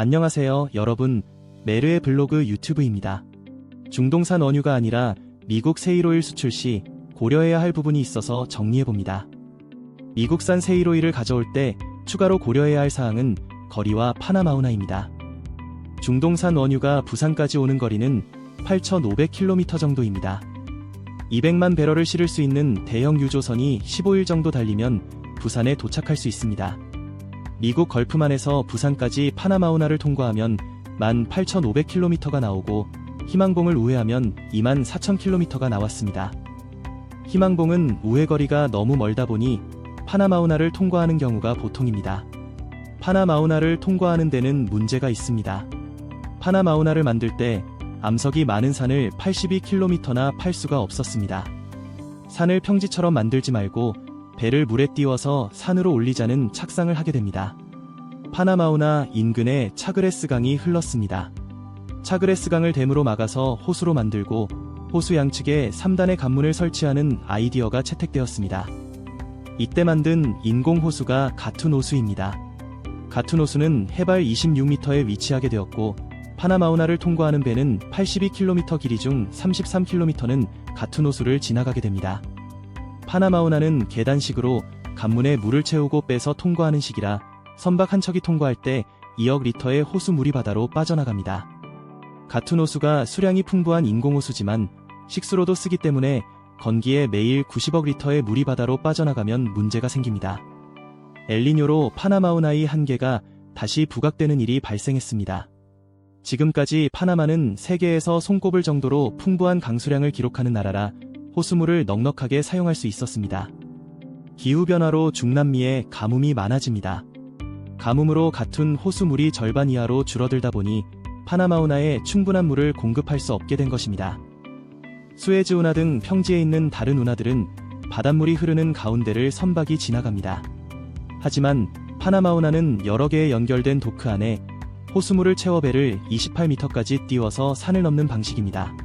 안녕하세요, 여러분. 메르의 블로그 유튜브입니다. 중동산 원유가 아니라 미국 세일오일 수출 시 고려해야 할 부분이 있어서 정리해봅니다. 미국산 세일오일을 가져올 때 추가로 고려해야 할 사항은 거리와 파나마 운하입니다. 중동산 원유가 부산까지 오는 거리는 8,500km 정도입니다. 200만 배럴을 실을 수 있는 대형 유조선이 15일 정도 달리면 부산에 도착할 수 있습니다. 미국 걸프만에서 부산까지 파나마 운하를 통과하면 18,500km가 나오고 희망봉을 우회하면 24,000km가 나왔습니다. 희망봉은 우회 거리가 너무 멀다 보니 파나마 운하를 통과하는 경우가 보통입니다. 파나마 운하를 통과하는 데는 문제가 있습니다. 파나마 운하를 만들 때 암석이 많은 산을 82km나 팔 수가 없었습니다. 산을 평지처럼 만들지 말고 배를 물에 띄워서 산으로 올리자는 착상을 하게 됩니다. 파나마 운하 인근에 차그레스 강이 흘렀습니다. 차그레스 강을 댐으로 막아서 호수로 만들고 호수 양측에 3단의 관문을 설치하는 아이디어가 채택되었습니다. 이때 만든 인공호수가 가툰 호수입니다. 가툰 호수는 해발 26m에 위치하게 되었고 파나마 운하를 통과하는 배는 82km 길이 중 33km는 가툰 호수를 지나가게 됩니다. 파나마 운하는 계단식으로 관문에 물을 채우고 빼서 통과하는 식이라 선박 한 척이 통과할 때 2억 리터의 호수물이 바다로 빠져나갑니다. 가툰 호수가 수량이 풍부한 인공호수지만 식수로도 쓰기 때문에 건기에 매일 90억 리터의 물이 바다로 빠져나가면 문제가 생깁니다. 엘니뇨로 파나마 운하의 한계가 다시 부각되는 일이 발생했습니다. 지금까지 파나마는 세계에서 손꼽을 정도로 풍부한 강수량을 기록하는 나라라 호수물을 넉넉하게 사용할 수 있었습니다. 기후변화로 중남미에 가뭄이 많아집니다. 가뭄으로 가툰 호수물이 절반 이하로 줄어들다 보니 파나마 운하에 충분한 물을 공급할 수 없게 된 것입니다. 수에즈 운하 등 평지에 있는 다른 운하들은 바닷물이 흐르는 가운데를 선박이 지나갑니다. 하지만 파나마 운하는 여러 개의 연결된 도크 안에 호수물을 채워 배를 28m까지 띄워서 산을 넘는 방식입니다.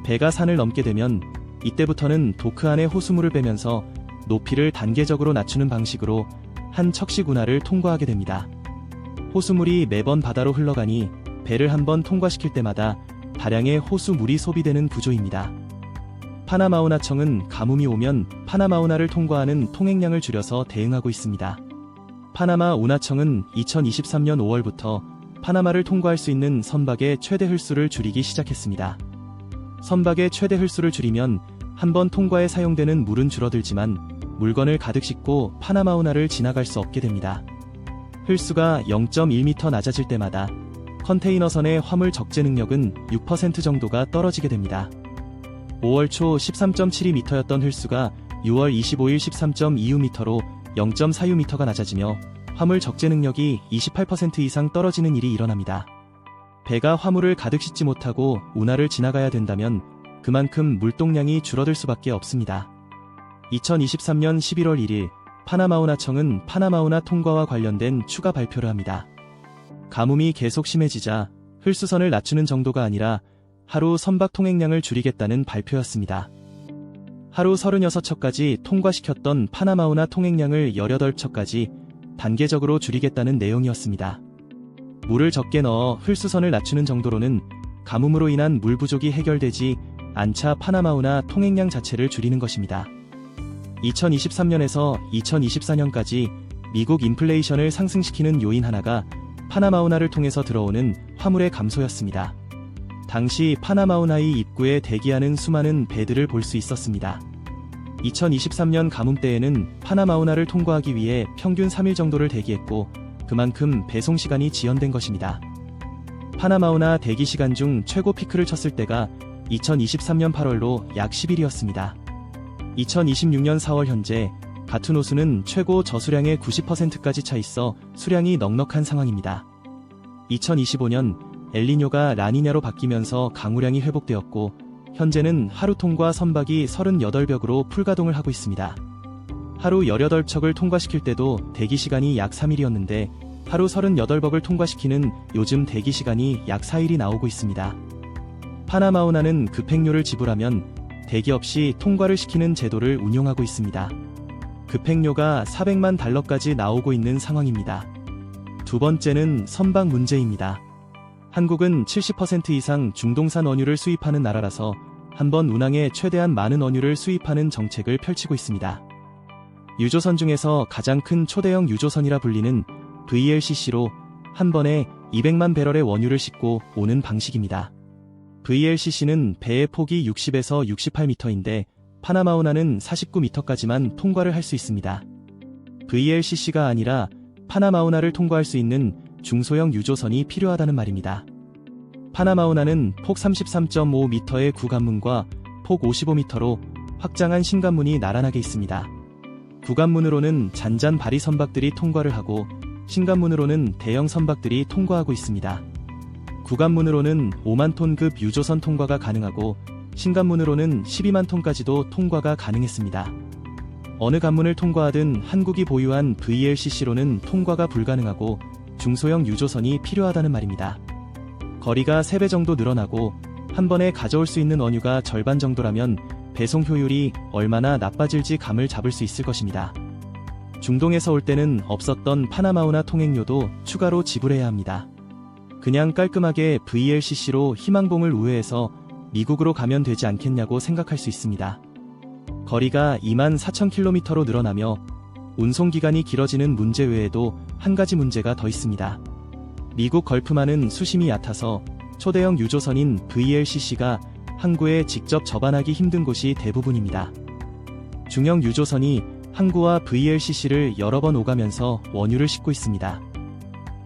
배가 산을 넘게 되면 이때부터는 도크 안에 호수물을 빼면서 높이를 단계적으로 낮추는 방식으로 한 척씩 운하를 통과하게 됩니다. 호수물이 매번 바다로 흘러가니 배를 한번 통과시킬 때마다 다량의 호수물이 소비되는 구조입니다. 파나마 운하청은 가뭄이 오면 파나마 운하를 통과하는 통행량을 줄여서 대응하고 있습니다. 파나마 운하청은 2023년 5월부터 파나마를 통과할 수 있는 선박의 최대 흘수를 줄이기 시작했습니다. 선박의 최대 흘수를 줄이면 한 번 통과에 사용되는 물은 줄어들지만 물건을 가득 싣고 파나마 운하를 지나갈 수 없게 됩니다. 흘수가 0.1m 낮아질 때마다 컨테이너선의 화물 적재 능력은 6% 정도가 떨어지게 됩니다. 5월 초 13.72m였던 흘수가 6월 25일 13.26m로 0.46m가 낮아지며 화물 적재 능력이 28% 이상 떨어지는 일이 일어납니다. 배가 화물을 가득 싣지 못하고 운하를 지나가야 된다면 그만큼 물동량이 줄어들 수밖에 없습니다. 2023년 11월 1일 파나마 운하청은 파나마 운하 통과와 관련된 추가 발표를 합니다. 가뭄이 계속 심해지자 흘수선을 낮추는 정도가 아니라 하루 선박 통행량을 줄이겠다는 발표였습니다. 하루 36척까지 통과시켰던 파나마 운하 통행량을 18척까지 단계적으로 줄이겠다는 내용이었습니다. 물을 적게 넣어 흘수선을 낮추는 정도로는 가뭄으로 인한 물 부족이 해결되지 않자 파나마 운하 통행량 자체를 줄이는 것입니다. 2023년에서 2024년까지 미국 인플레이션을 상승시키는 요인 하나가 파나마 운하를 통해서 들어오는 화물의 감소였습니다. 당시 파나마 운하의 입구에 대기하는 수많은 배들을 볼 수 있었습니다. 2023년 가뭄 때에는 파나마 운하를 통과하기 위해 평균 3일 정도를 대기했고 그만큼 배송 시간이 지연된 것입니다. 파나마 운하 대기 시간 중 최고 피크를 쳤을 때가 2023년 8월로 약 10일이었습니다. 2026년 4월 현재 가툰 호수는 최고 저수량의 90%까지 차 있어 수량이 넉넉한 상황입니다. 2025년 엘니뇨가 라니냐로 바뀌면서 강우량이 회복되었고 현재는 하루 통과 선박이 38벽으로 풀가동을 하고 있습니다. 하루 18척을 통과시킬 때도 대기시간이 약 3일이었는데 하루 38벅을 통과시키는 요즘 대기시간이 약 4일이 나오고 있습니다. 파나마 운하는 급행료를 지불하면 대기 없이 통과를 시키는 제도를 운용하고 있습니다. 급행료가 $400만 나오고 있는 상황입니다. 두 번째는 선박 문제입니다. 한국은 70% 이상 중동산 원유를 수입하는 나라라서 한 번 운항에 최대한 많은 원유를 수입하는 정책을 펼치고 있습니다. 유조선 중에서 가장 큰 초대형 유조선이라 불리는 VLCC로 한 번에 200만 배럴의 원유를 싣고 오는 방식입니다. VLCC는 배의 폭이 60에서 68m인데 파나마 운하는 49m까지만 통과를 할 수 있습니다. VLCC가 아니라 파나마 운하를 통과할 수 있는 중소형 유조선이 필요하다는 말입니다. 파나마 운하는 폭 33.5m의 구간문과 폭 55m로 확장한 신관문이 나란하게 있습니다. 구간문으로는 잔잔 바리 선박들이 통과를 하고 신관문으로는 대형 선박들이 통과하고 있습니다. 구간문으로는 5만 톤급 유조선 통과가 가능하고 신관문으로는 12만 톤까지도 통과가 가능했습니다. 어느 관문을 통과하든 한국이 보유한 VLCC로는 통과가 불가능하고 중소형 유조선이 필요하다는 말입니다. 거리가 3배 정도 늘어나고 한 번에 가져올 수 있는 원유가 절반 정도라면 배송 효율이 얼마나 나빠질지 감을 잡을 수 있을 것입니다. 중동에서 올 때는 없었던 파나마 운하 통행료도 추가로 지불해야 합니다. 그냥 깔끔하게 VLCC로 희망봉을 우회해서 미국으로 가면 되지 않겠냐고 생각할 수 있습니다. 거리가 24,000km로 늘어나며 운송기간이 길어지는 문제 외에도 한 가지 문제가 더 있습니다. 미국 걸프만은 수심이 얕아서 초대형 유조선인 VLCC가 항구에 직접 접안하기 힘든 곳이 대부분입니다. 중형 유조선이 항구와 VLCC를 여러 번 오가면서 원유를 싣고 있습니다.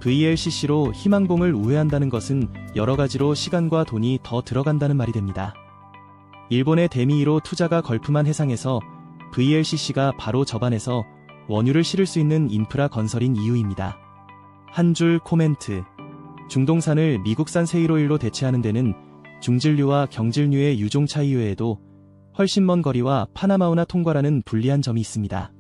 VLCC로 희망봉을 우회한다는 것은 여러 가지로 시간과 돈이 더 들어간다는 말이 됩니다. 일본의 대미이로 투자가 걸프만 해상에서 VLCC가 바로 접안해서 원유를 실을 수 있는 인프라 건설인 이유입니다. 한 줄 코멘트. 중동산을 미국산 세일오일로 대체하는 데는 중질류와 경질류의 유종 차이 외에도 훨씬 먼 거리와 파나마 운하 통과라는 불리한 점이 있습니다.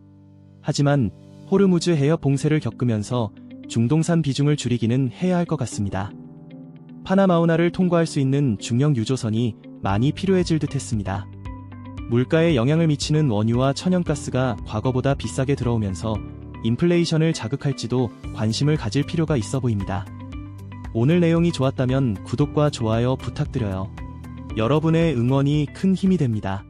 하지만 호르무즈 해협 봉쇄를 겪으면서 중동산 비중을 줄이기는 해야 할 것 같습니다. 파나마 운하를 통과할 수 있는 중형 유조선이 많이 필요해질 듯 했습니다. 물가에 영향을 미치는 원유와 천연가스가 과거보다 비싸게 들어오면서 인플레이션을 자극할지도 관심을 가질 필요가 있어 보입니다. 오늘 내용이 좋았다면 구독과 좋아요 부탁드려요. 여러분의 응원이 큰 힘이 됩니다.